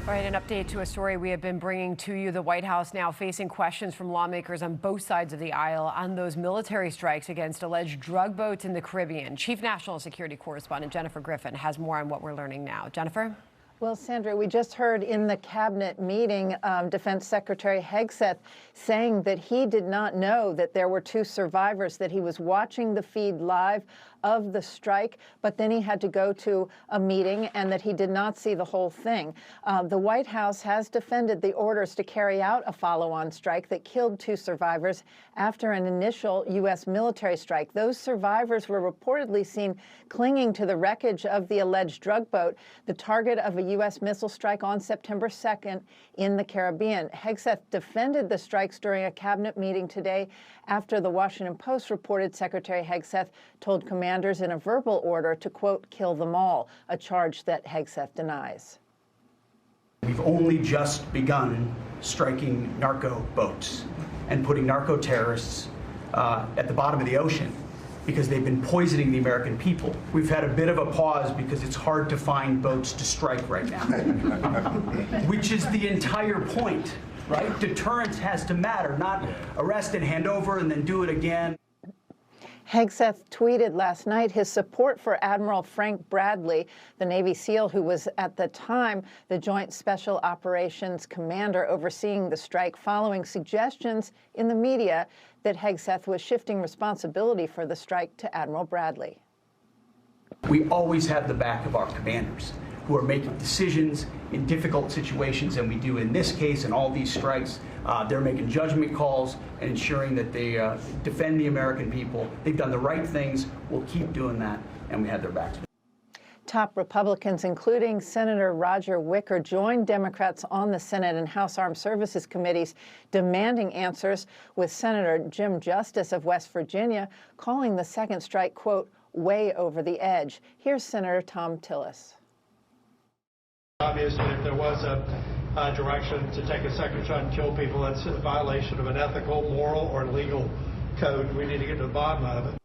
All right, an update to a story we have been bringing to you. The White House now facing questions from lawmakers on both sides of the aisle on those military strikes against alleged drug boats in the Caribbean. Chief National Security Correspondent Jennifer Griffin has more on what we're learning now. Jennifer? Well, Sandra, we just heard in the cabinet meeting Defense Secretary Hegseth saying that he did not know that there were 2 survivors, that he was watching the feed live of the strike, but then he had to go to a meeting and that he did not see the whole thing. The White House has defended the orders to carry out a follow-on strike that killed 2 survivors after an initial U.S. military strike. Those survivors were reportedly seen clinging to the wreckage of the alleged drug boat, the target of a U.S. missile strike on September 2nd in the Caribbean. Hegseth defended the strikes during a cabinet meeting today after the Washington Post reported Secretary Hegseth told commanders in a verbal order to, quote, kill them all, a charge that Hegseth denies. We've only just begun striking narco boats and putting narco terrorists at the bottom of the ocean because they've been poisoning the American people. We've had a bit of a pause because it's hard to find boats to strike right now, which is the entire point, right? Deterrence has to matter, not arrest and hand over and then do it again. Hegseth tweeted last night his support for Admiral Frank Bradley, the Navy SEAL who was at the time the Joint Special Operations Commander overseeing the strike, following suggestions in the media that Hegseth was shifting responsibility for the strike to Admiral Bradley. We always have the back of our commanders who are making decisions in difficult situations, and we do in this case and all these strikes. They're making judgment calls and ensuring that they defend the American people. They've done the right things. We'll keep doing that, and we have their backs. Top Republicans, including Senator Roger Wicker, joined Democrats on the Senate and House Armed Services Committees demanding answers, with Senator Jim Justice of West Virginia calling the second strike, quote, way over the edge. Here's Senator Tom Tillis. Obviously, if there was a direction to take a second shot and kill people, that's a violation of an ethical, moral, or legal code. We need to get to the bottom of it.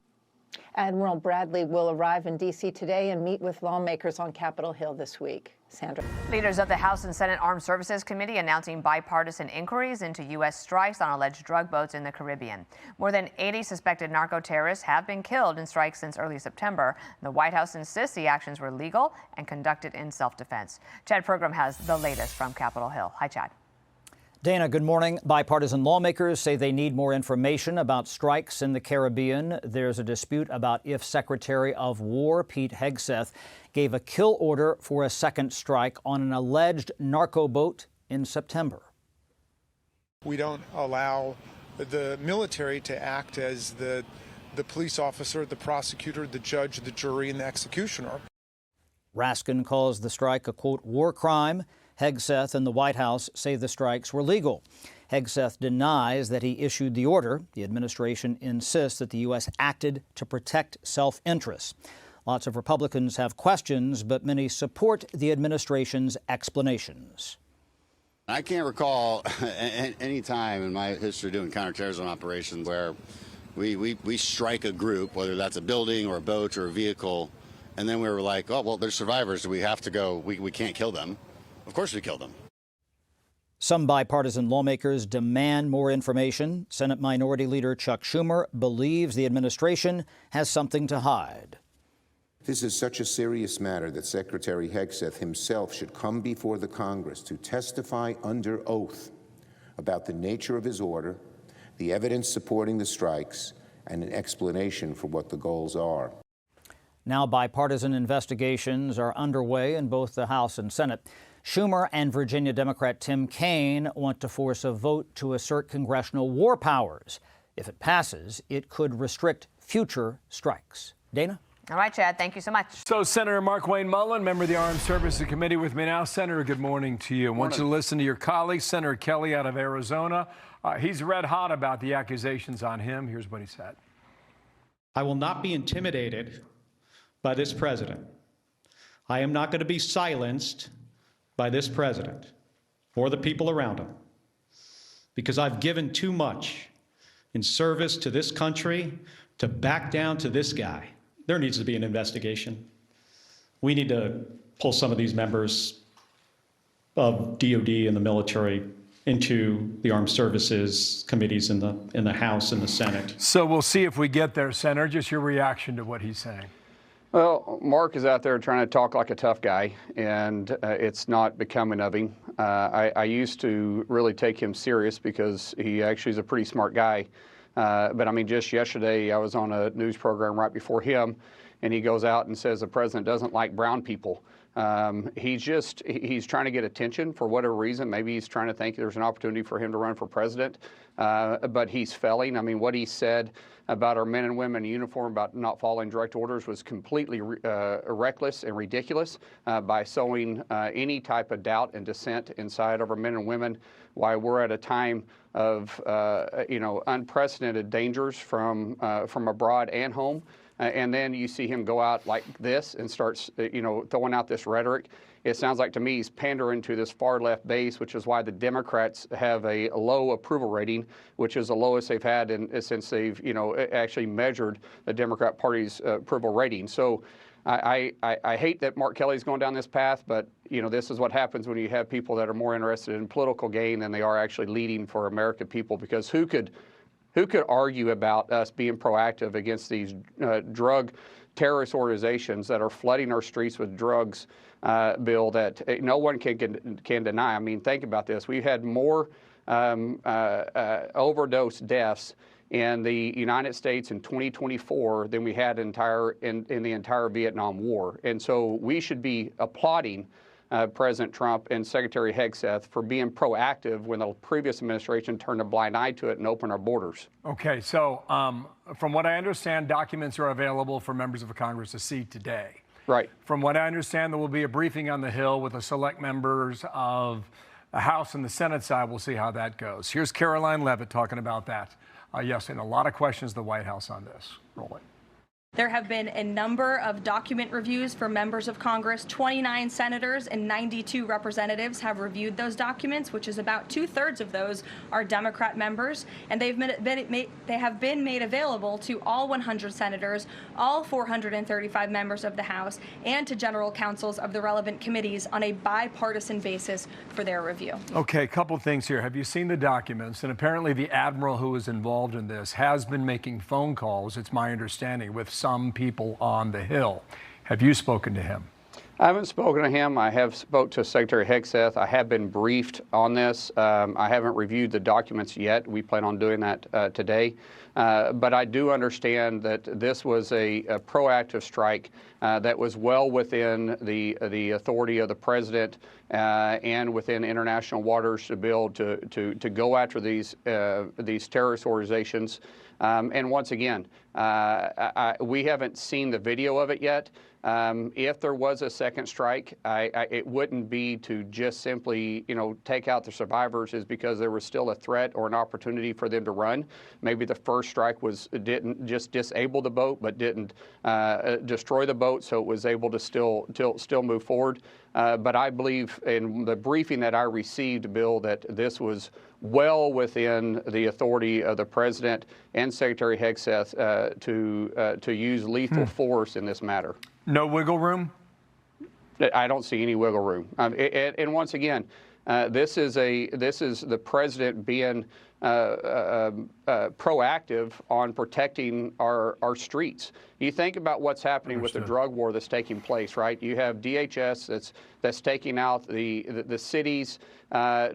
Admiral Bradley will arrive in D.C. today and meet with lawmakers on Capitol Hill this week. Sandra. Leaders of the House and Senate Armed Services Committee announcing bipartisan inquiries into U.S. strikes on alleged drug boats in the Caribbean. More than 80 suspected narco-terrorists have been killed in strikes since early September. The White House insists the actions were legal and conducted in self-defense. Chad Program has the latest from Capitol Hill. Hi, Chad. Dana, good morning. Bipartisan lawmakers say they need more information about strikes in the Caribbean. There's a dispute about if Secretary of War Pete Hegseth gave a kill order for a second strike on an alleged narco boat in September. We don't allow the military to act as the police officer, the prosecutor, the judge, the jury, and the executioner. Raskin calls the strike a, quote, war crime. Hegseth and the White House say the strikes were legal. Hegseth denies that he issued the order. The administration insists that the U.S. acted to protect self-interest. Lots of Republicans have questions, but many support the administration's explanations. I can't recall any time in my history doing counterterrorism operations where we strike a group, whether that's a building or a boat or a vehicle, and then we were like, oh, well, they're survivors. We have to go. We can't kill them. Of course we killed them. Some bipartisan lawmakers demand more information. Senate Minority Leader Chuck Schumer believes the administration has something to hide. This is such a serious matter that Secretary Hegseth himself should come before the Congress to testify under oath about the nature of his order, the evidence supporting the strikes, and an explanation for what the goals are. Now bipartisan investigations are underway in both the House and Senate. Schumer and Virginia Democrat Tim Kaine want to force a vote to assert congressional war powers. If it passes, it could restrict future strikes. Dana? All right, Chad, thank you so much. So Senator Mark Wayne Mullen, member of the Armed Services Committee with me now. Senator, good morning to you. I want you to listen to your colleague, Senator Kelly out of Arizona. He's red hot about the accusations on him. Here's what he said. I will not be intimidated by this president. I am not going to be silenced by this president or the people around him, because I've given too much in service to this country to back down to this guy. There needs to be an investigation. We need to pull some of these members of DOD and the military into the armed services committees in the House and the Senate. So we'll see if we get there, Senator. Just your reaction to what he's saying. Well, Mark is out there trying to talk like a tough guy, and it's not becoming of him. I used to really take him serious because he actually is a pretty smart guy. But I mean, just yesterday I was on a news program right before him, and he goes out and says the president doesn't like brown people. He's trying to get attention for whatever reason. Maybe he's trying to think there's an opportunity for him to run for president, but he's failing. I mean, what he said about our men and women in uniform about not following direct orders was completely reckless and ridiculous by sowing any type of doubt and dissent inside of our men and women. Why we're at a time of unprecedented dangers from abroad and home. And then you see him go out like this and starts, throwing out this rhetoric. It sounds like to me he's pandering to this far left base, which is why the Democrats have a low approval rating, which is the lowest they've had since they've, actually measured the Democrat Party's approval rating. So I hate that Mark Kelly's going down this path, but this is what happens when you have people that are more interested in political gain than they are actually leading for American people. Because who could argue about us being proactive against these drug terrorist organizations that are flooding our streets with drugs, Bill, that no one can deny? I mean, think about this. We've had more overdose deaths in the United States in 2024 than we had in the entire Vietnam War. And so we should be applauding President Trump and Secretary Hegseth for being proactive when the previous administration turned a blind eye to it and opened our borders. Okay, so from what I understand, documents are available for members of Congress to see today. Right. From what I understand, there will be a briefing on the Hill with the select members of the House and the Senate side. We'll see how that goes. Here's Caroline Leavitt talking about that. Yes, and a lot of questions to the White House on this. Roll it. There have been a number of document reviews for members of Congress. 29 senators and 92 representatives have reviewed those documents, which is about 2/3 of those are Democrat members. And they have been made available to all 100 senators, all 435 members of the House, and to general counsels of the relevant committees on a bipartisan basis for their review. Okay, a couple things here. Have you seen the documents? And apparently the admiral who was involved in this has been making phone calls, it's my understanding, with some people on the Hill. Have you spoken to him? I haven't spoken to him. I have spoke to Secretary Hegseth. I have been briefed on this. I haven't reviewed the documents yet. We plan on doing that today. But I do understand that this was a proactive strike that was well within the authority of the president and within international waters to be able to go after these terrorist organizations. And once again, we haven't seen the video of it yet. If there was a second strike, it wouldn't be to just simply, take out the survivors, is because there was still a threat or an opportunity for them to run. Maybe the first strike didn't just disable the boat, but didn't destroy the boat, so it was able to still move forward. But I believe in the briefing that I received, Bill, that this was well within the authority of the president and Secretary Hegseth to use lethal force in this matter. No wiggle room? I don't see any wiggle room. And once again, this is the president being proactive on protecting our streets. You think about what's happening with the drug war that's taking place, right? You have DHS that's taking out the cities,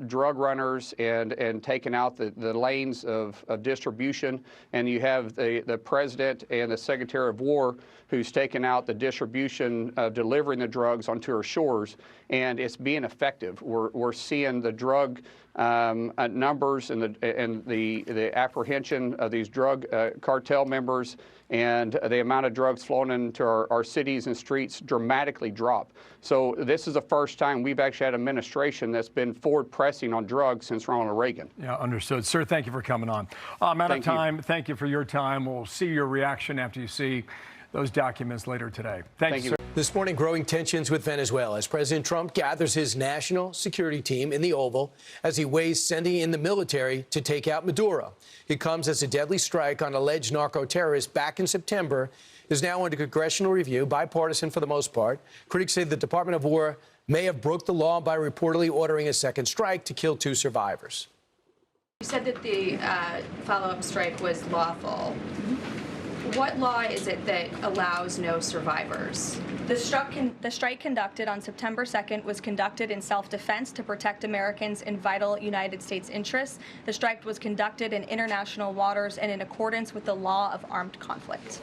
drug runners, and taking out the lanes of distribution. And you have the president and the Secretary of War who's taken out the distribution of delivering the drugs onto our shores, and it's being effective. We're seeing the drug numbers and the apprehension of these drug cartel members and the amount of drugs flowing into our cities and streets dramatically drop. So this is the first time we've actually had an administration that's been forward pressing on drugs since Ronald Reagan. Yeah, understood. Sir, thank you for coming on. I'm out of time. Thank you for your time. We'll see your reaction after you see those documents later today. Thank you, sir. This morning, growing tensions with Venezuela as President Trump gathers his national security team in the Oval as he weighs sending in the military to take out Maduro. It comes as a deadly strike on alleged narco-terrorists back in September is now under congressional review, bipartisan for the most part. Critics say the Department of War may have broke the law by reportedly ordering a second strike to kill 2 survivors. You said that the follow-up strike was lawful. What law is it that allows no survivors? The strike conducted on September 2nd was conducted in self-defense to protect Americans in vital United States interests. The strike was conducted in international waters and in accordance with the law of armed conflict.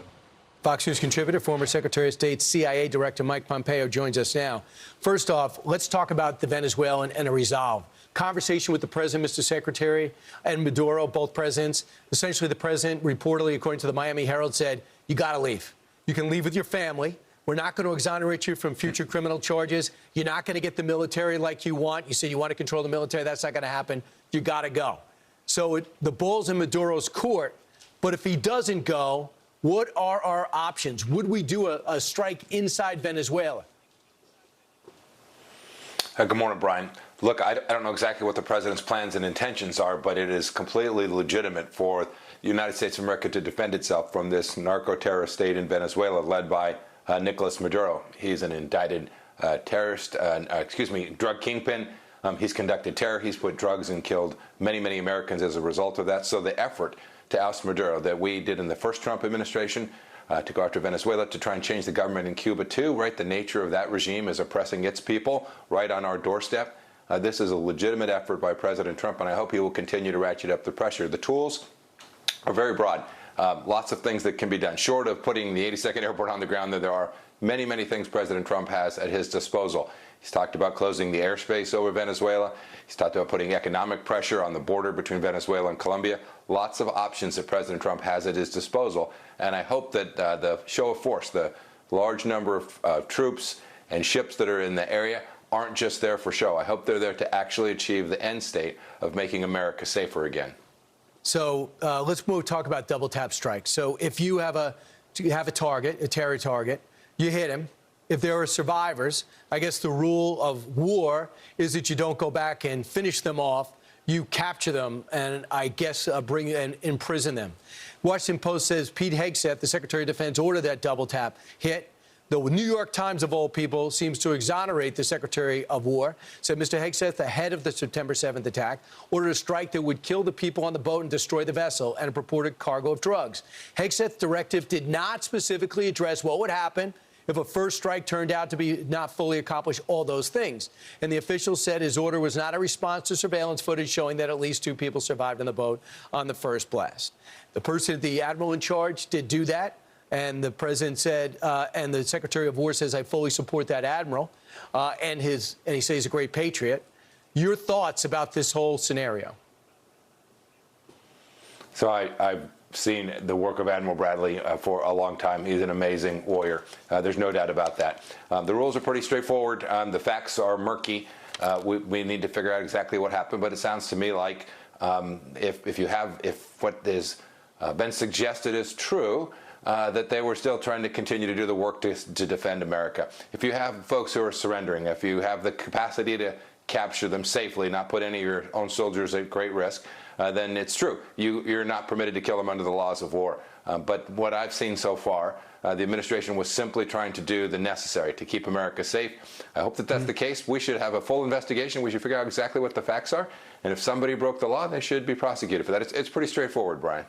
Fox News contributor, former Secretary of State, CIA Director Mike Pompeo joins us now. First off, let's talk about the Venezuelan and a resolve. Conversation with the president, Mr. Secretary, and Maduro, both presidents. Essentially, the president reportedly, according to the Miami Herald, said, you got to leave. You can leave with your family. We're not going to exonerate you from future criminal charges. You're not going to get the military like you want. You say you want to control the military. That's not going to happen. You got to go. So the ball's in Maduro's court. But if he doesn't go, what are our options? Would we do a strike inside Venezuela? Good morning, Brian. Look, I don't know exactly what the president's plans and intentions are, but it is completely legitimate for the United States of America to defend itself from this narco-terrorist state in Venezuela led by Nicolas Maduro. He's an indicted drug kingpin. He's conducted terror. He's put drugs and killed many, many Americans as a result of that. So the effort to oust Maduro that we did in the first Trump administration, to go after Venezuela, to try and change the government in Cuba too, right? The nature of that regime is oppressing its people right on our doorstep. This is a legitimate effort by President Trump, and I hope he will continue to ratchet up the pressure. The tools are very broad. Lots of things that can be done. Short of putting the 82nd Airport on the ground, there are many, many things President Trump has at his disposal. He's talked about closing the airspace over Venezuela. He's talked about putting economic pressure on the border between Venezuela and Colombia. Lots of options that President Trump has at his disposal. And I hope that the show of force, the large number of troops and ships that are in the area, aren't just there for show. I hope they're there to actually achieve the end state of making America safer again. So let's talk about double tap strikes. So if you have a target, a terror target, you hit him. If there are survivors, I guess the rule of war is that you don't go back and finish them off. You capture them and I guess bring and imprison them. Washington Post says Pete Hegseth, the Secretary of Defense, ordered that double tap hit. The New York Times, of all people, seems to exonerate the Secretary of War. Said Mr. Hegseth, ahead of the September 7th attack, ordered a strike that would kill the people on the boat and destroy the vessel and a purported cargo of drugs. Hegseth's directive did not specifically address what would happen if a first strike turned out to be not fully accomplish all those things. And the official said his order was not a response to surveillance footage showing that at least 2 people survived on the boat on the first blast. The admiral in charge did do that. And the president said, and the Secretary of War says, I fully support that admiral. And he says he's a great patriot. Your thoughts about this whole scenario? So I've seen the work of Admiral Bradley for a long time. He's an amazing warrior. There's no doubt about that. The rules are pretty straightforward. The facts are murky. We need to figure out exactly what happened. But it sounds to me like if what has been suggested is true, that they were still trying to continue to do the work to defend America. If you have folks who are surrendering, if you have the capacity to capture them safely, not put any of your own soldiers at great risk, then it's true. You're not permitted to kill them under the laws of war. But what I've seen so far, the administration was simply trying to do the necessary to keep America safe. I hope that that's the case. We should have a full investigation. We should figure out exactly what the facts are. And if somebody broke the law, they should be prosecuted for that. It's pretty straightforward, Brian.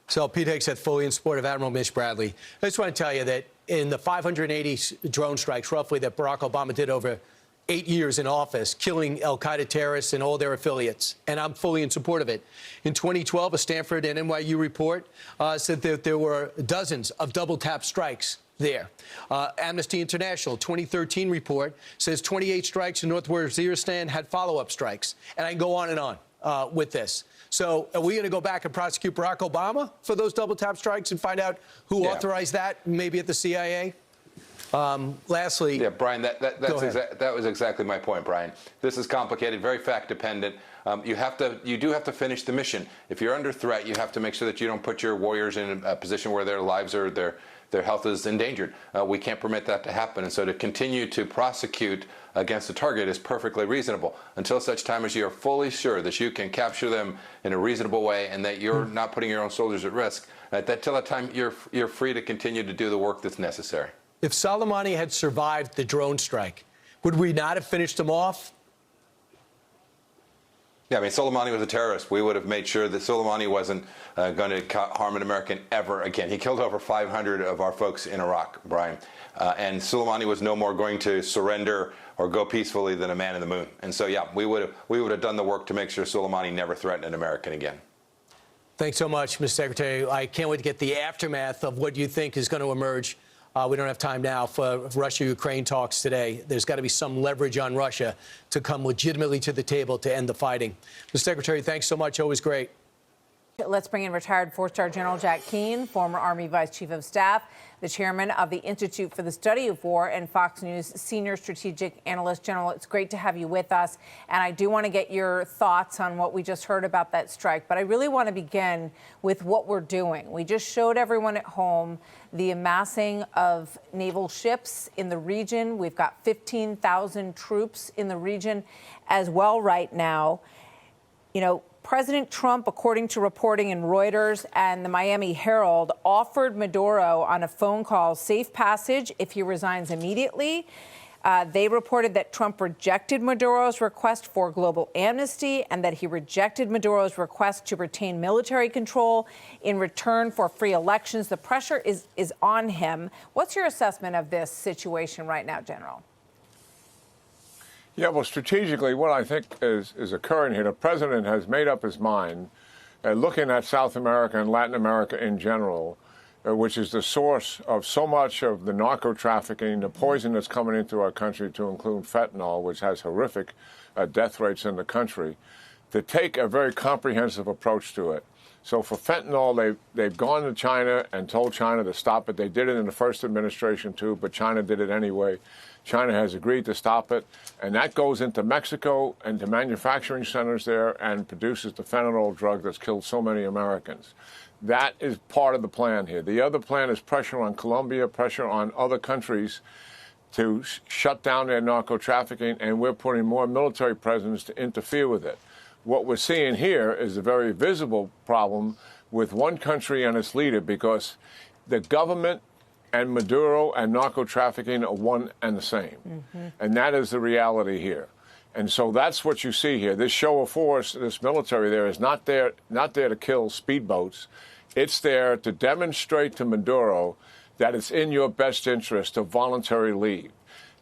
So Pete Hegseth, fully in support of Admiral Mitch Bradley. I just want to tell you that in the 580 drone strikes, roughly, that Barack Obama did over 8 years in office, killing al-Qaeda terrorists and all their affiliates, and I'm fully in support of it. In 2012, a Stanford and NYU report said that there were dozens of double-tap strikes there. Amnesty International 2013 report says 28 strikes in Northwest Waziristan had follow-up strikes, and I can go on and on with this. So are we going to go back and prosecute Barack Obama for those double-tap strikes and find out who authorized that, maybe at the CIA? Lastly, yeah, Brian, that was exactly my point, Brian. This is complicated, very fact-dependent. You do have to finish the mission. If you're under threat, you have to make sure that you don't put your warriors in a position where their lives or their health is endangered. We can't permit that to happen. And so to continue to prosecute against a target is perfectly reasonable until such time as you are fully sure that you can capture them in a reasonable way and that you're not putting your own soldiers at risk. Till that time, you're free to continue to do the work that's necessary. If Soleimani had survived the drone strike, Would we not have finished him off? Yeah, I mean, Soleimani was a terrorist. We would have made sure that Soleimani wasn't going to harm an American ever again. He killed over 500 of our folks in Iraq, Brian. And Soleimani was no more going to surrender or go peacefully than a man in the moon. And so, yeah, we would have done the work to make sure Soleimani never threatened an American again. Thanks so much, Mr. Secretary. I can't wait to get the aftermath of what you think is going to emerge. We don't have time now for Russia-Ukraine talks today. There's got to be some leverage on Russia to come legitimately to the table to end the fighting. Mr. Secretary, thanks so much. Always great. Let's bring in retired four-star General Jack Keane, former Army Vice Chief of Staff, the chairman of the Institute for the Study of War, and Fox News senior strategic analyst. General, it's great to have you with us. And I do want to get your thoughts on what we just heard about that strike. But I really want to begin with what we're doing. We just showed everyone at home the amassing of naval ships in the region. We've got 15,000 troops in the region as well right now. You know, President Trump, according to reporting in Reuters and the Miami Herald, offered Maduro on a phone call safe passage if he resigns immediately. They reported that Trump rejected Maduro's request for global amnesty and that he rejected Maduro's request to retain military control in return for free elections. The pressure is on him. What's your assessment of this situation right now, General? Yeah, well, strategically, what I think is occurring here, the president has made up his mind, looking at South America and Latin America in general, which is the source of so much of the narco trafficking, the poison that's coming into our country, to include fentanyl, which has horrific death rates in the country, to take a very comprehensive approach to it. So for fentanyl, they've gone to China and told China to stop it. They did it in the first administration, too, but China did it anyway. China has agreed to stop it, and that goes into Mexico and to manufacturing centers there and produces the fentanyl drug that's killed so many Americans. That is part of the plan here. The other plan is pressure on Colombia, pressure on other countries to shut down their narco trafficking, and we're putting more military presence to interfere with it. What we're seeing here is a very visible problem with one country and its leader, because the government and Maduro and narco trafficking are one and the same. Mm-hmm. And that is the reality here. And so that's what you see here. This show of force, this military there, is not there to kill speedboats. It's there to demonstrate to Maduro that it's in your best interest to voluntarily leave.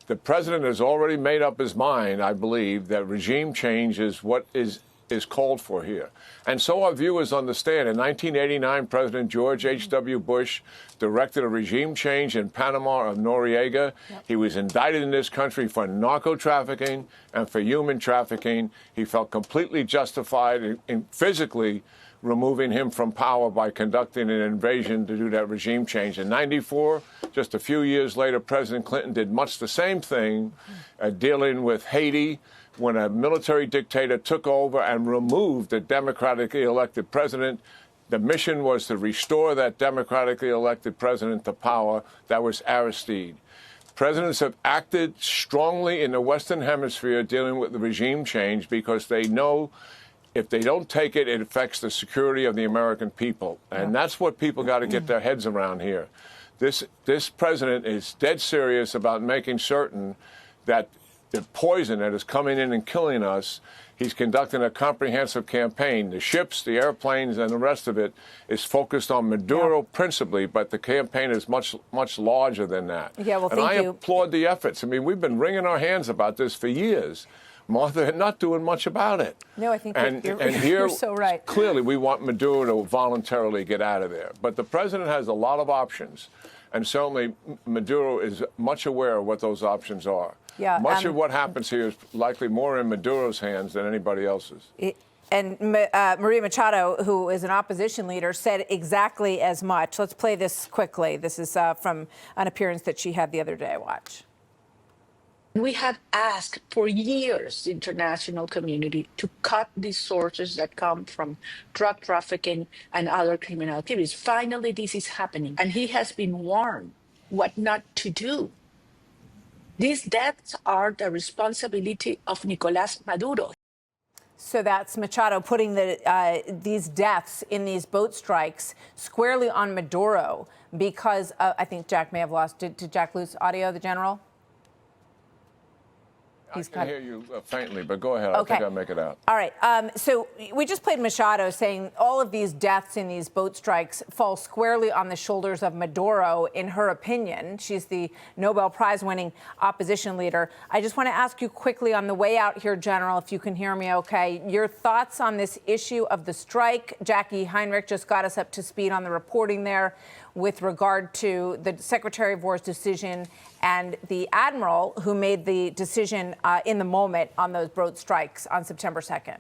The president has already made up his mind, I believe, that regime change is what is called for here. And so our viewers understand. In 1989, President George H.W. Bush directed a regime change in Panama of Noriega. Yep. He was indicted in this country for narco trafficking and for human trafficking. He felt completely justified in physically removing him from power by conducting an invasion to do that regime change. In '94, just a few years later, President Clinton did much the same thing, dealing with Haiti, when a military dictator took over and removed the democratically elected president. The mission was to restore that democratically elected president to power. That was Aristide. Presidents have acted strongly in the Western Hemisphere dealing with the regime change because they know if they don't take it, it affects the security of the American people. And that's what people got to get their heads around here. This president is dead serious about making certain that the poison that is coming in and killing us, he's conducting a comprehensive campaign. The ships, the airplanes, and the rest of it is focused on Maduro principally, but the campaign is much, much larger than that. Yeah, well, thank you. And I applaud the efforts. I mean, we've been wringing our hands about this for years. Martha, not doing much about it. No, I think you're so right. Clearly, we want Maduro to voluntarily get out of there. But the president has a lot of options, and certainly Maduro is much aware of what those options are. Yeah, much of what happens here is likely more in Maduro's hands than anybody else's. And Maria Machado, who is an opposition leader, said exactly as much. Let's play this quickly. This is from an appearance that she had the other day. Watch. We have asked for years the international community to cut these sources that come from drug trafficking and other criminal activities. Finally, this is happening. And he has been warned what not to do. These deaths are the responsibility of Nicolás Maduro. So that's Machado putting these deaths in these boat strikes squarely on Maduro because I think Jack may have lost. Did Jack lose audio, the general? I can hear you faintly, but go ahead. Okay. I think I'll make it out. All right. So we just played Machado saying all of these deaths in these boat strikes fall squarely on the shoulders of Maduro, in her opinion. She's the Nobel Prize-winning opposition leader. I just want to ask you quickly on the way out here, General, if you can hear me okay, your thoughts on this issue of the strike. Jackie Heinrich just got us up to speed on the reporting there with regard to the Secretary of War's decision and the admiral who made the decision in the moment on those boat strikes on September 2nd.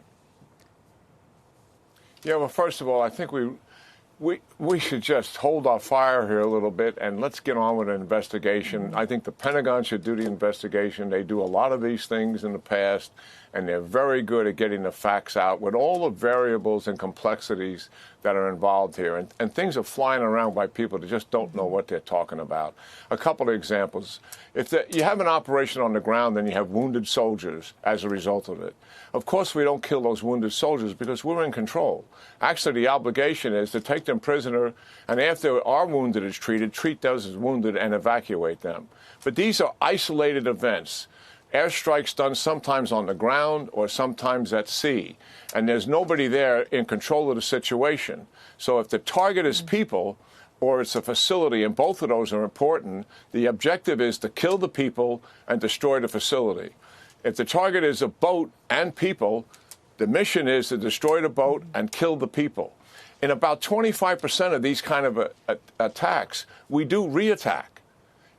Yeah, well, first of all, I think we should just hold our fire here a little bit and let's get on with an investigation. I think the Pentagon should do the investigation. They do a lot of these things in the past, and they're very good at getting the facts out with all the variables and complexities that are involved here. And things are flying around by people that just don't know what they're talking about. A couple of examples. If you have an operation on the ground, then you have wounded soldiers as a result of it. Of course, we don't kill those wounded soldiers because we're in control. Actually, the obligation is to take them prisoner, and after our wounded is treated, treat those as wounded and evacuate them. But these are isolated events. Airstrikes done sometimes on the ground or sometimes at sea, and there's nobody there in control of the situation. So if the target is people or it's a facility, and both of those are important, the objective is to kill the people and destroy the facility. If the target is a boat and people, the mission is to destroy the boat and kill the people. In about 25% of these kind of attacks, we do reattack.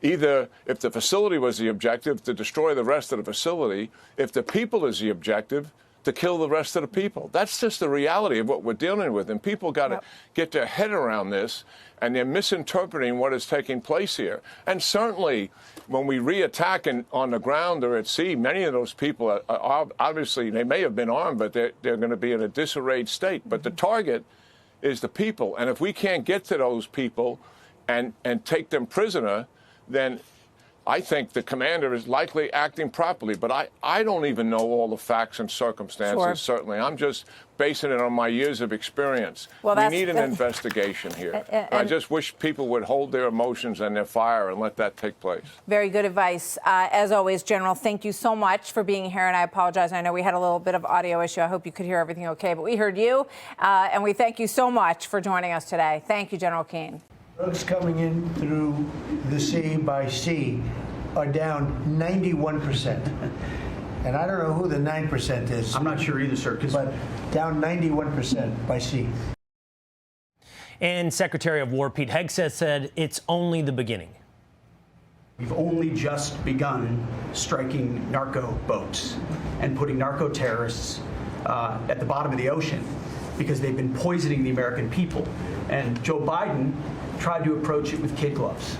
Either if the facility was the objective, to destroy the rest of the facility. If the people is the objective, to kill the rest of the people. That's just the reality of what we're dealing with. And people got to get their head around this, and they're misinterpreting what is taking place here. And certainly, when we reattack on the ground or at sea, many of those people are obviously, they may have been armed, but they're going to be in a disarrayed state. But the target is the people. And if we can't get to those people and take them prisoner, then I think the commander is likely acting properly. But I don't even know all the facts and circumstances, certainly. I'm just basing it on my years of experience. Well, we need an investigation here. I just wish people would hold their emotions and their fire and let that take place. Very good advice. As always, General, thank you so much for being here. And I apologize. I know we had a little bit of audio issue. I hope you could hear everything okay. But we heard you. And we thank you so much for joining us today. Thank you, General Keane. Drugs coming in through the sea by sea are down 91%. And I don't know who the 9% is. I'm not sure either, sir. But down 91% by sea. And Secretary of War Pete Hegseth said it's only the beginning. We've only just begun striking narco boats and putting narco terrorists at the bottom of the ocean because they've been poisoning the American people. And Joe Biden tried to approach it with kid gloves.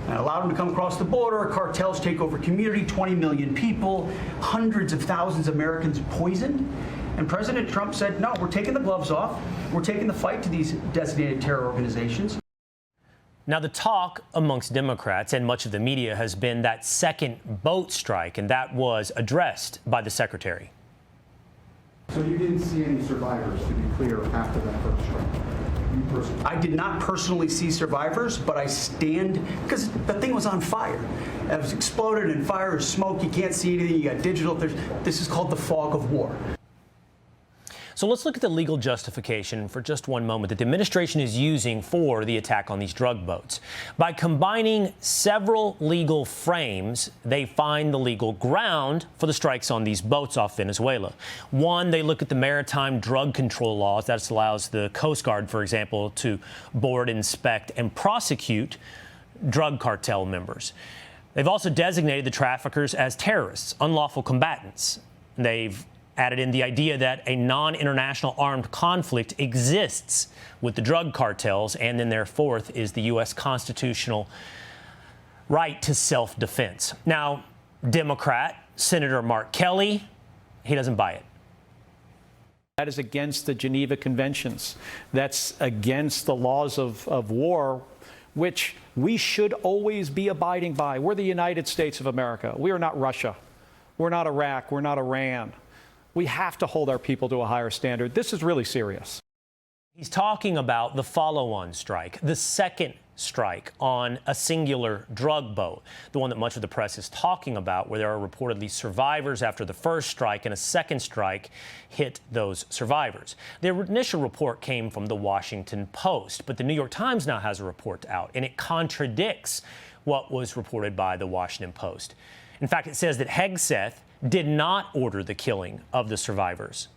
And allowed them to come across the border, cartels take over community, 20 million people, hundreds of thousands of Americans poisoned. And President Trump said, no, we're taking the gloves off. We're taking the fight to these designated terror organizations. Now, the talk amongst Democrats and much of the media has been that second boat strike, and that was addressed by the secretary. So you didn't see any survivors, to be clear, after that first strike? I did not personally see survivors, but I stand, because the thing was on fire. It was exploded and fire and smoke. You can't see anything. You got digital. This is called the fog of war. So let's look at the legal justification for just one moment that the administration is using for the attack on these drug boats. By combining several legal frames, they find the legal ground for the strikes on these boats off Venezuela. One, they look at the maritime drug control laws. That allows the Coast Guard, for example, to board, inspect, and prosecute drug cartel members. They've also designated the traffickers as terrorists, unlawful combatants. They've added in the idea that a non-international armed conflict exists with the drug cartels, and then their fourth is the U.S. constitutional right to self-defense. Now, Democrat Senator Mark Kelly, he doesn't buy it. That is against the Geneva Conventions. That's against the laws of war, which we should always be abiding by. We're the United States of America. We are not Russia. We're not Iraq. We're not Iran. We have to hold our people to a higher standard. This is really serious. He's talking about the follow-on strike, the second strike on a singular drug boat, the one that much of the press is talking about, where there are reportedly survivors after the first strike and a second strike hit those survivors. The initial report came from the Washington Post, but the New York Times now has a report out, and it contradicts what was reported by the Washington Post. In fact, it says that Hegseth did not order the killing of the survivors.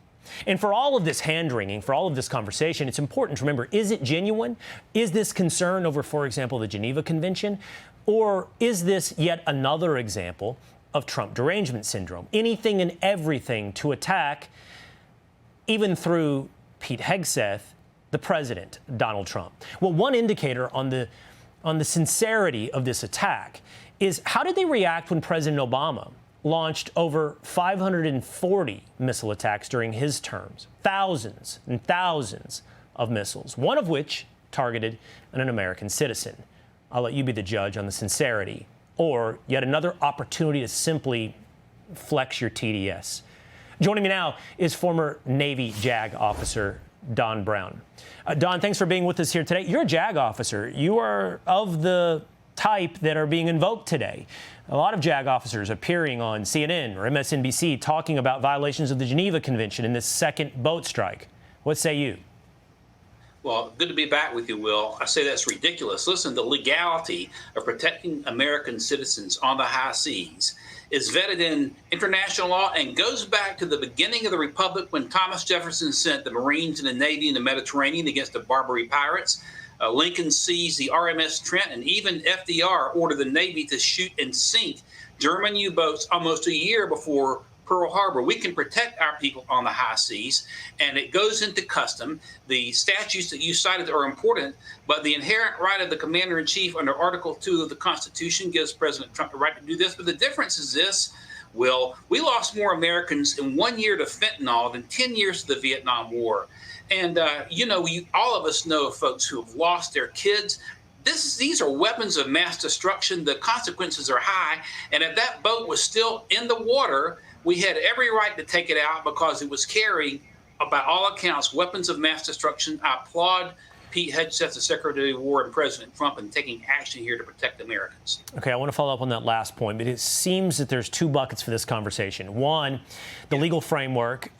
And for all of this hand-wringing, for all of this conversation, it's important to remember, is it genuine? Is this concern over, for example, the Geneva Convention? Or is this yet another example of Trump derangement syndrome? Anything and everything to attack, even through Pete Hegseth, the president, Donald Trump. Well, one indicator on the sincerity of this attack is how did they react when President Obama launched over 540 missile attacks during his terms, thousands and thousands of missiles, one of which targeted an American citizen. I'll let you be the judge on the sincerity, or yet another opportunity to simply flex your TDS. Joining me now is former Navy JAG officer Don Brown. Don, thanks for being with us here today. You're a JAG officer. You are of the type that are being invoked today. A lot of JAG officers appearing on CNN or MSNBC talking about violations of the Geneva Convention in this second boat strike. What say you? Well, good to be back with you, Will. I say that's ridiculous. Listen, the legality of protecting American citizens on the high seas is vetted in international law and goes back to the beginning of the Republic when Thomas Jefferson sent the Marines and the Navy in the Mediterranean against the Barbary pirates. Lincoln seized the RMS Trent, and even FDR ordered the Navy to shoot and sink German U-boats almost a year before Pearl Harbor. We can protect our people on the high seas, and it goes into custom. The statutes that you cited are important, but the inherent right of the commander-in-chief under Article 2 of the Constitution gives President Trump the right to do this. But the difference is this, Will, we lost more Americans in 1 year to fentanyl than 10 years to the Vietnam War. And, all of us know of folks who have lost their kids. These are weapons of mass destruction. The consequences are high. And if that boat was still in the water, we had every right to take it out because it was carrying, by all accounts, weapons of mass destruction. I applaud Pete Hegseth, the Secretary of War, and President Trump in taking action here to protect Americans. Okay, I want to follow up on that last point, but it seems that there's two buckets for this conversation. One, the legal framework,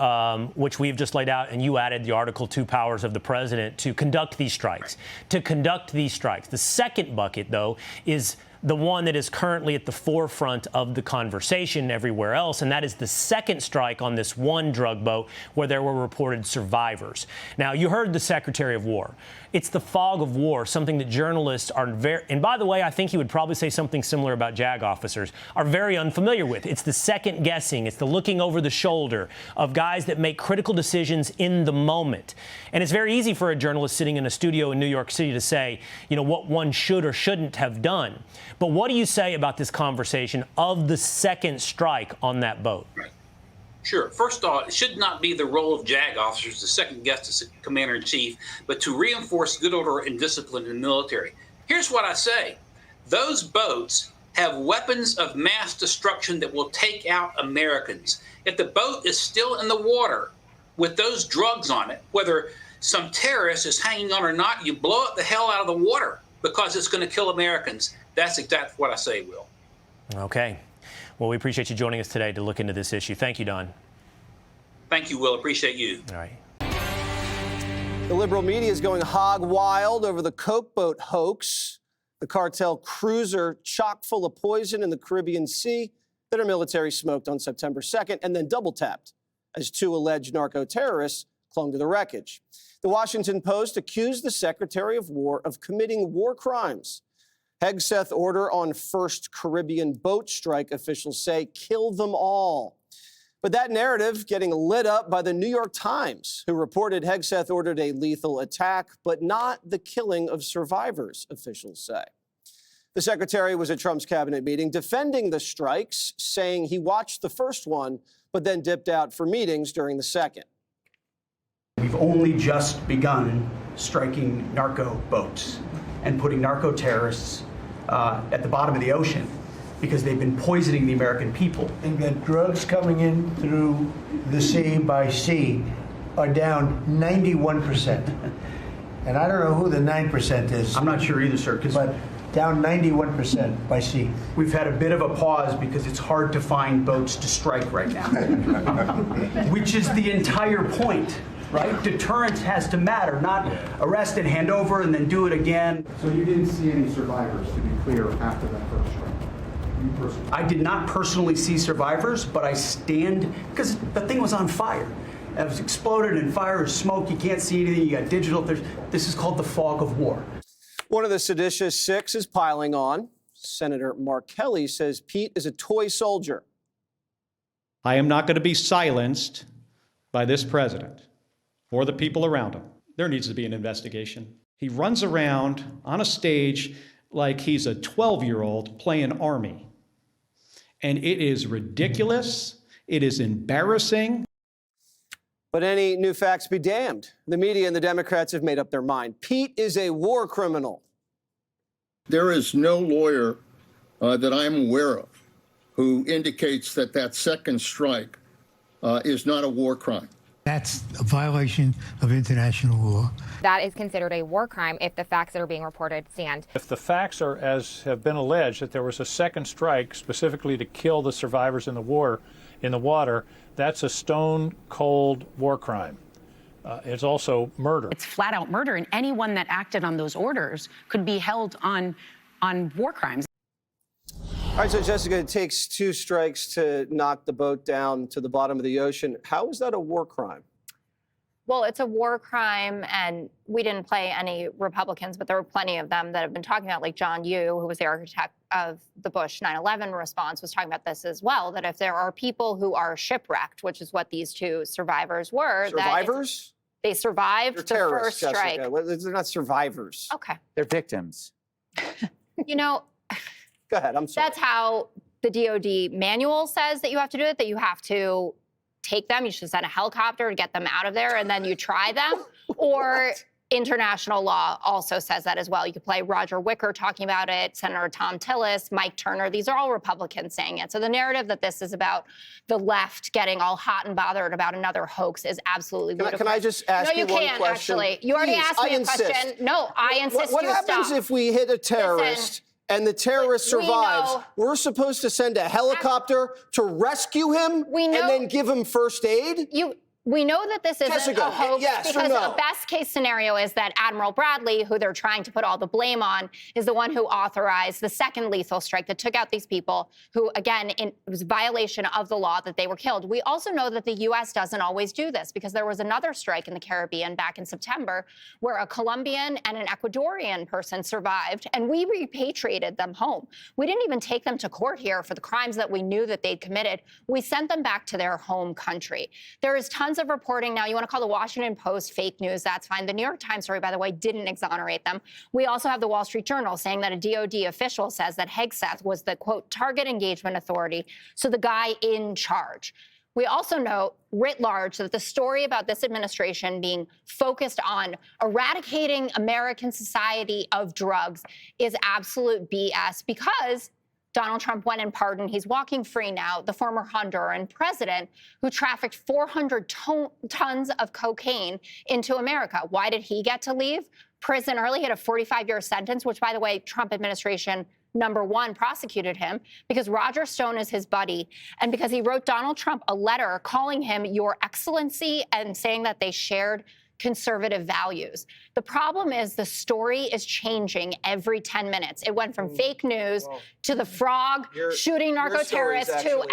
which we've just laid out, and you added the Article 2 powers of the president to conduct these strikes. The second bucket, though, is the one that is currently at the forefront of the conversation everywhere else, and that is the second strike on this one drug boat where there were reported survivors. Now, you heard the Secretary of War. It's the fog of war, something that journalists are very, and by the way, I think he would probably say something similar about JAG officers, are very unfamiliar with. It's the second guessing. It's the looking over the shoulder of guys that make critical decisions in the moment. And it's very easy for a journalist sitting in a studio in New York City to say, what one should or shouldn't have done. But what do you say about this conversation of the second strike on that boat? Sure. First of all, it should not be the role of JAG officers to second guess the commander-in-chief, but to reinforce good order and discipline in the military. Here's what I say. Those boats have weapons of mass destruction that will take out Americans. If the boat is still in the water with those drugs on it, whether some terrorist is hanging on or not, you blow it the hell out of the water because it's going to kill Americans. That's exactly what I say, Will. Okay. Well, we appreciate you joining us today to look into this issue. Thank you, Don. Thank you, Will. Appreciate you. All right. The liberal media is going hog wild over the Coke boat hoax, the cartel cruiser chock full of poison in the Caribbean Sea that our military smoked on September 2nd and then double-tapped as two alleged narco-terrorists clung to the wreckage. The Washington Post accused the Secretary of War of committing war crimes. Hegseth order on first Caribbean boat strike, officials say, kill them all. But that narrative getting lit up by the New York Times, who reported Hegseth ordered a lethal attack, but not the killing of survivors, officials say. The secretary was at Trump's cabinet meeting defending the strikes, saying he watched the first one, but then dipped out for meetings during the second. We've only just begun striking narco boats and putting narco terrorists at the bottom of the ocean because they've been poisoning the American people. And the drugs coming in through the sea by sea are down 91%. And I don't know who the 9% is. I'm not sure either, sir. But down 91% by sea. We've had a bit of a pause because it's hard to find boats to strike right now, which is the entire point, right? Deterrence has to matter, not arrest and hand over and then do it again. So you didn't see any survivors, to be clear, after that first strike? You personally? I did not personally see survivors, but I stand, because the thing was on fire. It was exploded and fire is smoke. You can't see anything. You got digital. This is called the fog of war. One of the seditious six is piling on. Senator Mark Kelly says Pete is a toy soldier. I am not going to be silenced by this president or the people around him. There needs to be an investigation. He runs around on a stage like he's a 12-year-old playing Army. And it is ridiculous. It is embarrassing. But any new facts be damned. The media and the Democrats have made up their mind. Pete is a war criminal. There is no lawyer that I'm aware of who indicates that that second strike is not a war crime. That's a violation of international law. That is considered a war crime if the facts that are being reported stand. If the facts are as have been alleged, that there was a second strike specifically to kill the survivors in the water, that's a stone-cold war crime. It's also murder. It's flat-out murder, and anyone that acted on those orders could be held on war crimes. All right, so Jessica, it takes two strikes to knock the boat down to the bottom of the ocean. How is that a war crime? Well, it's a war crime, and we didn't play any Republicans, but there were plenty of them that have been talking about, like John Yoo, who was the architect of the Bush 9/11 response, was talking about this as well, that if there are people who are shipwrecked, which is what these two survivors were. Survivors? They survived the first strike. Jessica. They're not survivors. Okay. They're victims. You know, go ahead, I'm sorry. That's how the DOD manual says that you have to do it, that you have to take them, you should send a helicopter to get them out of there, and then you try them. Or international law also says that as well. You could play Roger Wicker talking about it, Senator Tom Tillis, Mike Turner. These are all Republicans saying it. So the narrative that this is about the left getting all hot and bothered about another hoax is absolutely ludicrous. Can I just ask you one question? No, you can't, actually. You already asked me a question. No, I insist What you stop. happens if we hit a terrorist and the terrorist survives? We're supposed to send a helicopter to rescue him and then give him first aid? We know that this isn't Jessica, a hoax because no? a best case scenario is that Admiral Bradley, who they're trying to put all the blame on, is the one who authorized the second lethal strike that took out these people who, again, it was violation of the law that they were killed. We also know that the U.S. doesn't always do this because there was another strike in the Caribbean back in September where a Colombian and an Ecuadorian person survived, and we repatriated them home. We didn't even take them to court here for the crimes that we knew that they'd committed. We sent them back to their home country. There is tons of reporting now. You want to call the Washington Post fake news, that's fine. The New York Times story, by the way, didn't exonerate them. We also have the Wall Street Journal saying that a DOD official says that Hegseth was the, quote, target engagement authority, so the guy in charge. We also know, writ large, that the story about this administration being focused on eradicating American society of drugs is absolute BS because Donald Trump went and pardoned, he's walking free now, the former Honduran president who trafficked 400 tons of cocaine into America. Why did he get to leave prison early? He had a 45-year sentence, which, by the way, Trump administration #1 prosecuted him because Roger Stone is his buddy and because he wrote Donald Trump a letter calling him Your Excellency and saying that they shared conservative values. The problem is the story is changing every 10 minutes. It went from fake news to the frog shooting narco terrorists to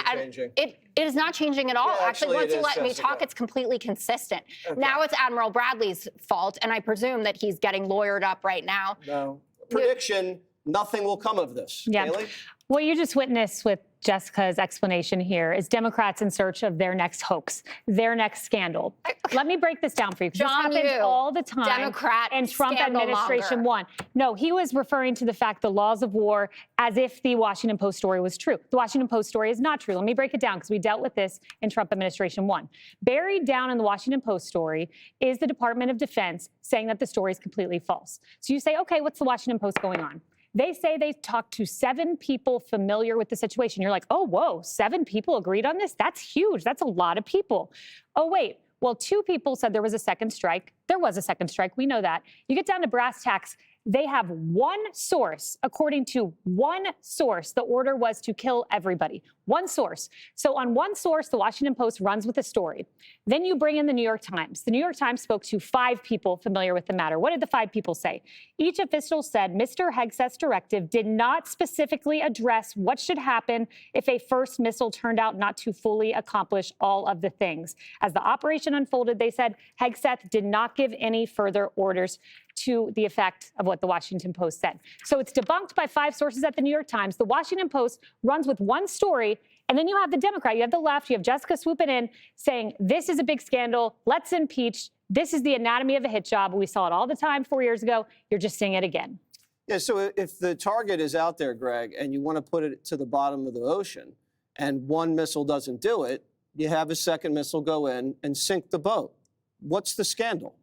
it is not changing at all. Yeah, actually, once you let me talk, it's completely consistent. Okay. Now it's Admiral Bradley's fault, and I presume that he's getting lawyered up right now. No. Prediction, nothing will come of this. Yeah. Haley? What you just witnessed with Jessica's explanation here is Democrats in search of their next hoax, their next scandal. Let me break this down for you, because this happens all the time. Democrat and Trump scandal administration monger. won. No, he was referring to the fact the laws of war as if the Washington Post story was true. The Washington Post story is not true. Let me break it down because we dealt with this in Trump administration 1. Buried down in the Washington Post story is the Department of Defense saying that the story is completely false. So you say, okay, what's the Washington Post going on? They say they talked to 7 people familiar with the situation. You're like, oh, whoa, 7 people agreed on this? That's huge. That's a lot of people. Oh, wait, Well, 2 people said there was a second strike. There was a second strike. We know that. You get down to brass tacks. They have one source. According to one source, the order was to kill everybody. One source. So on one source, the Washington Post runs with a story. Then you bring in the New York Times. The New York Times spoke to 5 people familiar with the matter. What did the 5 people say? Each official said Mr. Hegseth's directive did not specifically address what should happen if a first missile turned out not to fully accomplish all of the things. As the operation unfolded, they said Hegseth did not give any further orders to the effect of what the Washington Post said. So it's debunked by 5 sources at the New York Times. The Washington Post runs with one story, and then you have the Democrat, you have the left, you have Jessica swooping in saying, this is a big scandal, let's impeach. This is the anatomy of a hit job. We saw it all the time 4 years ago. You're just seeing it again. Yeah, so if the target is out there, Greg, and you want to put it to the bottom of the ocean, and one missile doesn't do it, you have a second missile go in and sink the boat. What's the scandal?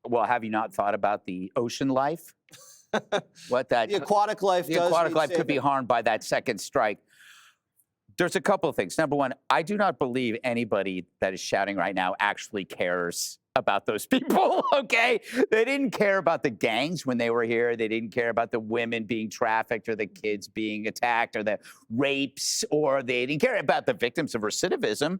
Well, have you not thought about the ocean life? What that The aquatic life the does aquatic need life could be saving. harmed by that second strike. There's a couple of things. Number one, I do not believe anybody that is shouting right now actually cares about those people, okay? They didn't care about the gangs when they were here. They didn't care about the women being trafficked or the kids being attacked or the rapes, or they didn't care about the victims of recidivism.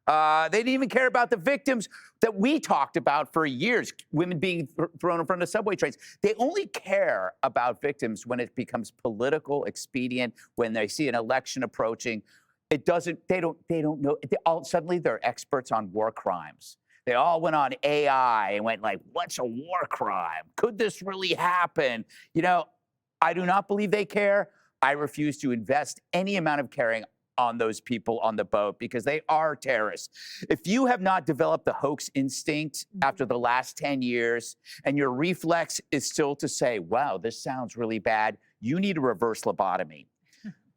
They didn't even care about the victims that we talked about for years, women being thrown in front of subway trains. They only care about victims when it becomes political expedient, when they see an election approaching. It doesn't, they don't know. Suddenly they're experts on war crimes. They all went on AI and went like, what's a war crime? Could this really happen? You know, I do not believe they care. I refuse to invest any amount of caring on those people on the boat because they are terrorists. If you have not developed the hoax instinct after the last 10 years and your reflex is still to say, wow, this sounds really bad, you need a reverse lobotomy.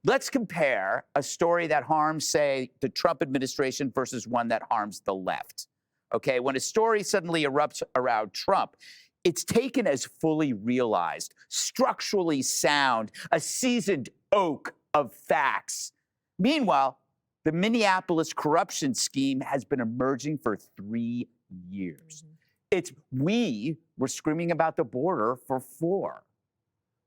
Let's compare a story that harms, say, the Trump administration versus one that harms the left. Okay, when a story suddenly erupts around Trump, it's taken as fully realized, structurally sound, a seasoned oak of facts. Meanwhile, the Minneapolis corruption scheme has been emerging for 3 years. We were screaming about the border for 4.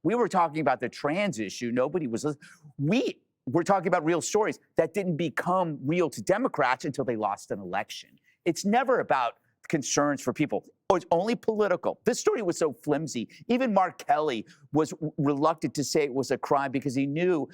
We were talking about the trans issue. Nobody was listening. We were talking about real stories that didn't become real to Democrats until they lost an election. It's never about concerns for people. Oh, it's only political. This story was so flimsy. Even Mark Kelly was reluctant to say it was a crime because he knew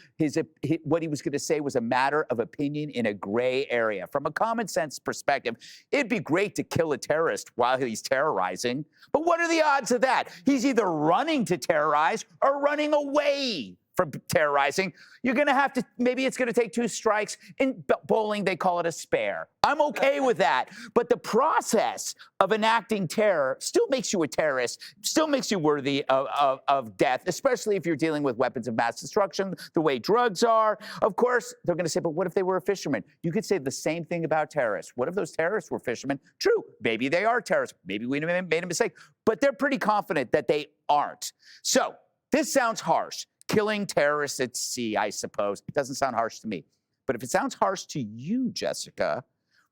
what he was going to say was a matter of opinion in a gray area. From a common sense perspective, it'd be great to kill a terrorist while he's terrorizing. But what are the odds of that? He's either running to terrorize or running away from terrorizing. You're going to have to, maybe it's going to take 2 strikes. In bowling, they call it a spare. I'm okay with that. But the process of enacting terror still makes you a terrorist, still makes you worthy of death, especially if you're dealing with weapons of mass destruction, the way drugs are. Of course, they're going to say, but what if they were a fisherman? You could say the same thing about terrorists. What if those terrorists were fishermen? True, maybe they are terrorists. Maybe we made a mistake. But they're pretty confident that they aren't. So this sounds harsh. Killing terrorists at sea, I suppose. It doesn't sound harsh to me. But if it sounds harsh to you, Jessica,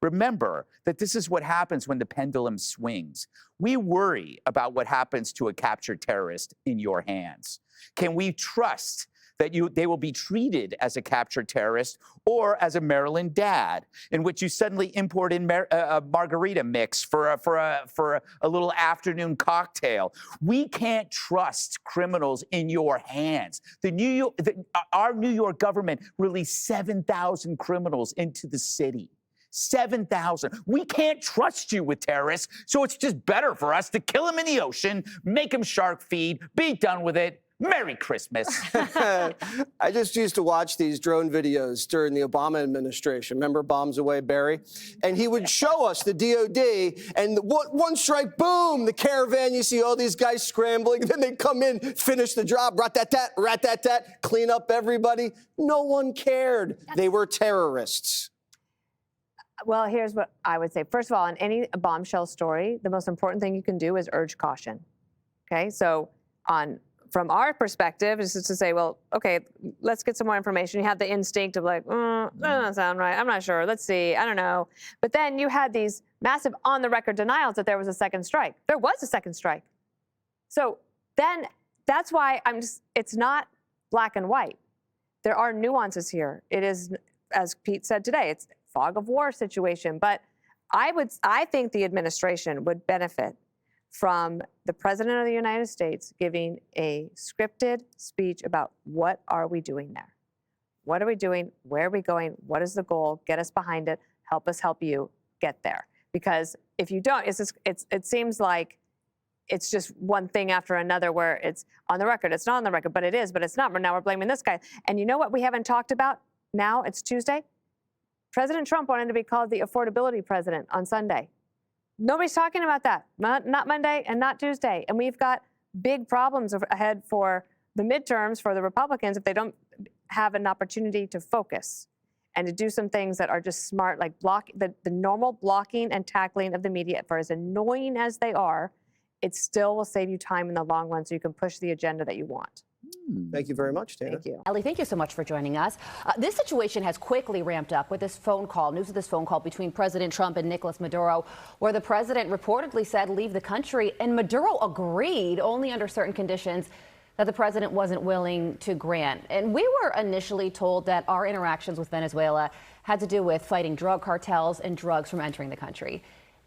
remember that this is what happens when the pendulum swings. We worry about what happens to a captured terrorist in your hands. Can we trust that they will be treated as a captured terrorist or as a Maryland dad, in which you suddenly import in a margarita mix for a little afternoon cocktail? We can't trust criminals in your hands. Our New York government released 7,000 criminals into the city. 7,000. We can't trust you with terrorists, so it's just better for us to kill them in the ocean, make them shark feed, be done with it. Merry Christmas. I just used to watch these drone videos during the Obama administration. Remember Bombs Away, Barry? And he would show us the DOD, and one strike, boom, the caravan, you see all these guys scrambling. Then they come in, finish the job, rat-tat-tat, clean up everybody. No one cared. They were terrorists. Well, here's what I would say. First of all, in any bombshell story, the most important thing you can do is urge caution. Okay? So on from our perspective, is just to say, well, okay, let's get some more information. You have the instinct of like, that doesn't sound right. I'm not sure. Let's see. I don't know. But then you had these massive on-the-record denials that there was a second strike. There was a second strike. So then that's why it's not black and white. There are nuances here. It is, as Pete said today, it's fog of war situation. But I think the administration would benefit from the President of the United States giving a scripted speech about what are we doing there? What are we doing? Where are we going? What is the goal? Get us behind it. Help us help you get there. Because if you don't, it seems like it's just one thing after another where it's on the record. It's not on the record, but it is, but it's not. But now we're blaming this guy. And you know what we haven't talked about now? It's Tuesday. President Trump wanted to be called the affordability president on Sunday. Nobody's talking about that. Not Monday and not Tuesday. And we've got big problems ahead for the midterms for the Republicans if they don't have an opportunity to focus and to do some things that are just smart, like the normal blocking and tackling of the media. For as annoying as they are, it still will save you time in the long run so you can push the agenda that you want. Thank you very much, Dana. Thank you. Ellie, thank you so much for joining us. This situation has quickly ramped up with this phone call, news of this phone call between President Trump and Nicolas Maduro, where the president reportedly said leave the country, and Maduro agreed only under certain conditions that the president wasn't willing to grant. And we were initially told that our interactions with Venezuela had to do with fighting drug cartels and drugs from entering the country.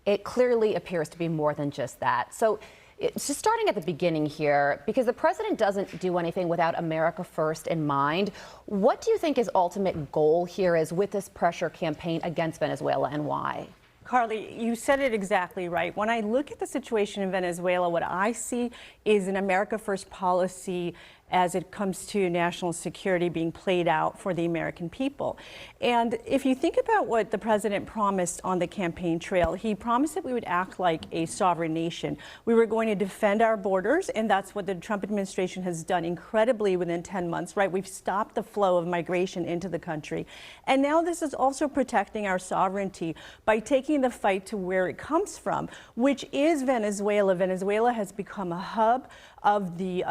It clearly appears to be more than just that. So it's just starting at the beginning here, because the president doesn't do anything without America first in mind. What do you think his ultimate goal here is with this pressure campaign against Venezuela, and why? Carly, you said it exactly right. When I look at the situation in Venezuela, what I see is an America first policy as it comes to national security being played out for the American people. And if you think about what the president promised on the campaign trail, he promised that we would act like a sovereign nation. We were going to defend our borders, and that's what the Trump administration has done incredibly within 10 months, right? We've stopped the flow of migration into the country. And now this is also protecting our sovereignty by taking the fight to where it comes from, which is Venezuela. Venezuela has become a hub of the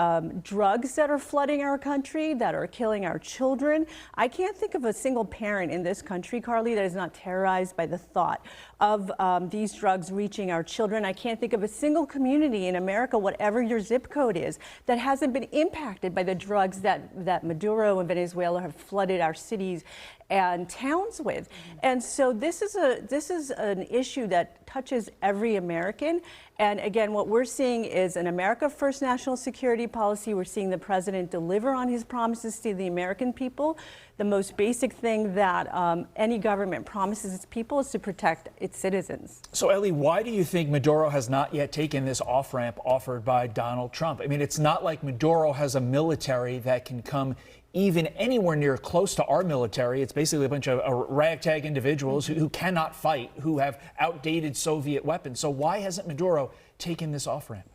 drugs that are flooding our country, that are killing our children. I can't think of a single parent in this country, Carly, that is not terrorized by the thought of these drugs reaching our children. I can't think of a single community in America, whatever your zip code is, that hasn't been impacted by the drugs that Maduro and Venezuela have flooded our cities and towns with. And so this is an issue that touches every American. And again, what we're seeing is an America First national security policy. We're seeing the president deliver on his promises to the American people. The most basic thing that any government promises its people is to protect its citizens. So, Ellie, why do you think Maduro has not yet taken this off-ramp offered by Donald Trump? I mean, it's not like Maduro has a military that can come even anywhere near close to our military. It's basically a bunch of ragtag individuals who cannot fight, who have outdated Soviet weapons. So why hasn't Maduro taken this off-ramp?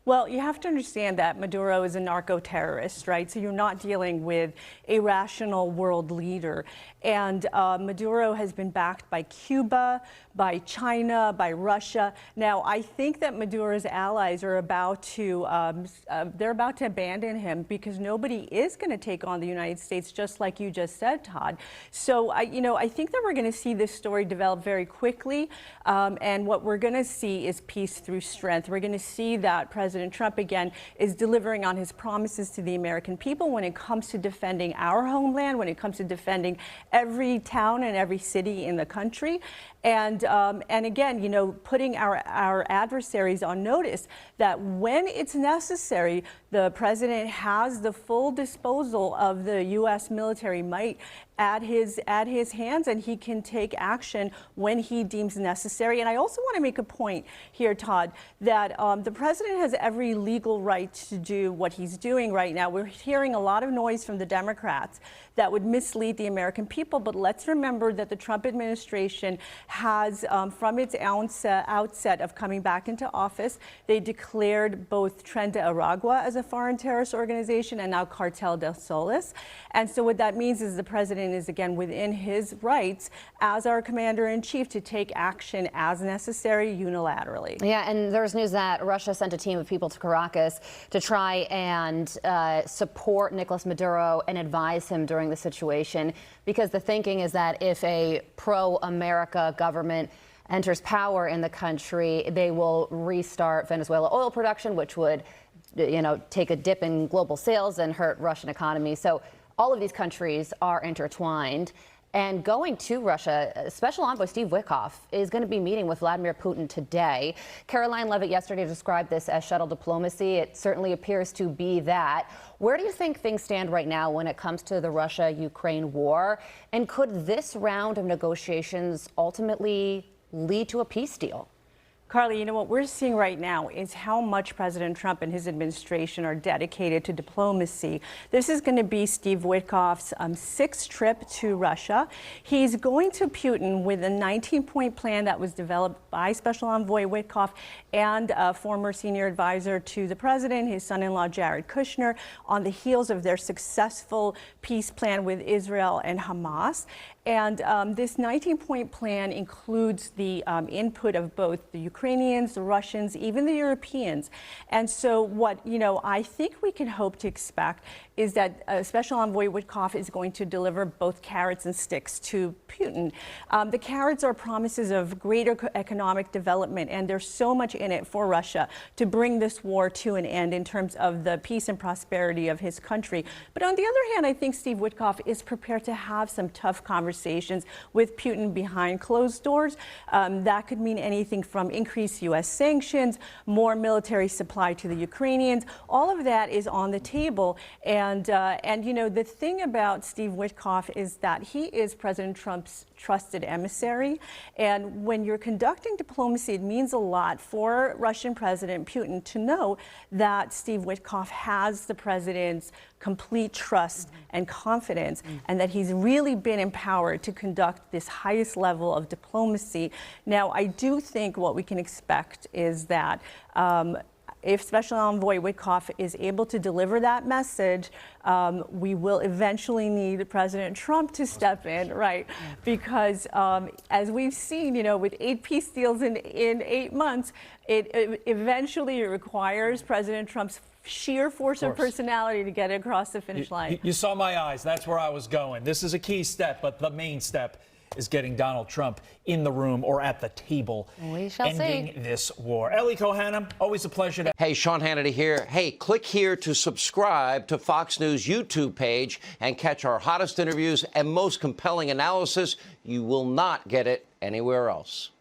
Well, you have to understand that Maduro is a narco-terrorist, right? So you're not dealing with a rational world leader. And Maduro has been backed by Cuba, by China, by Russia. Now, I think that Maduro's allies are about to abandon him, because nobody is going to take on the United States, just like you just said, Todd. So, I think that we're going to see this story develop very quickly. And what we're going to see is peace through strength. We're going to see that President Trump, again, is delivering on his promises to the American people when it comes to defending our homeland, when it comes to defending every town and every city in the country. And again, putting our adversaries on notice that when it's necessary, the president has the full disposal of the U.S. military might at his hands, and he can take action when he deems necessary. And I also want to make a point here, Todd, that the president has every legal right to do what he's doing right now. We're hearing a lot of noise from the Democrats that would mislead the American people, but let's remember that the Trump administration has, from its outset of coming back into office, they declared both Tren de Aragua as a foreign terrorist organization and now Cartel del Solis. And so what that means is the president president is, again, within his rights as our commander-in-chief to take action as necessary unilaterally. Yeah, and there's news that Russia sent a team of people to Caracas to try and support Nicolas Maduro and advise him during the situation, because the thinking is that if a pro-America government enters power in the country, they will restart Venezuela oil production, which would, take a dip in global sales and hurt Russian economy. So all of these countries are intertwined. And going to Russia, Special Envoy Steve Witkoff is going to be meeting with Vladimir Putin today. Caroline Levitt yesterday described this as shuttle diplomacy. It certainly appears to be that. Where do you think things stand right now when it comes to the Russia-Ukraine war? And could this round of negotiations ultimately lead to a peace deal? Carly, what we're seeing right now is how much President Trump and his administration are dedicated to diplomacy. This is going to be Steve Witkoff's sixth trip to Russia. He's going to Putin with a 19-point plan that was developed by Special Envoy Witkoff and a former senior advisor to the president, his son-in-law Jared Kushner, on the heels of their successful peace plan with Israel and Hamas. And this 19-point plan includes the input of both the Ukrainians, the Russians, even the Europeans. And so what, I think we can hope to expect is that Special Envoy Witkoff is going to deliver both carrots and sticks to Putin. The carrots are promises of greater economic development, and there's so much in it for Russia to bring this war to an end in terms of the peace and prosperity of his country. But on the other hand, I think Steve Witkoff is prepared to have some tough conversations with Putin behind closed doors. That could mean anything from increased U.S. sanctions, more military supply to the Ukrainians. All of that is on the table. And the thing about Steve Witkoff is that he is President Trump's trusted emissary. And when you're conducting diplomacy, it means a lot for Russian President Putin to know that Steve Witkoff has the president's complete trust and confidence, and that he's really been empowered to conduct this highest level of diplomacy. Now, I do think what we can expect is that if Special Envoy Witkoff is able to deliver that message, we will eventually need President Trump to step in, right? Because as we've seen, with 8 peace deals in 8 months, it eventually requires President Trump's sheer force of personality to get across the finish line. You saw my eyes. That's where I was going. This is a key step, but the main step is getting Donald Trump in the room or at the table, we shall ending this war. Ellie Cohanna, always a pleasure to... Hey, Sean Hannity here. Hey, click here to subscribe to Fox News YouTube page and catch our hottest interviews and most compelling analysis. You will not get it anywhere else.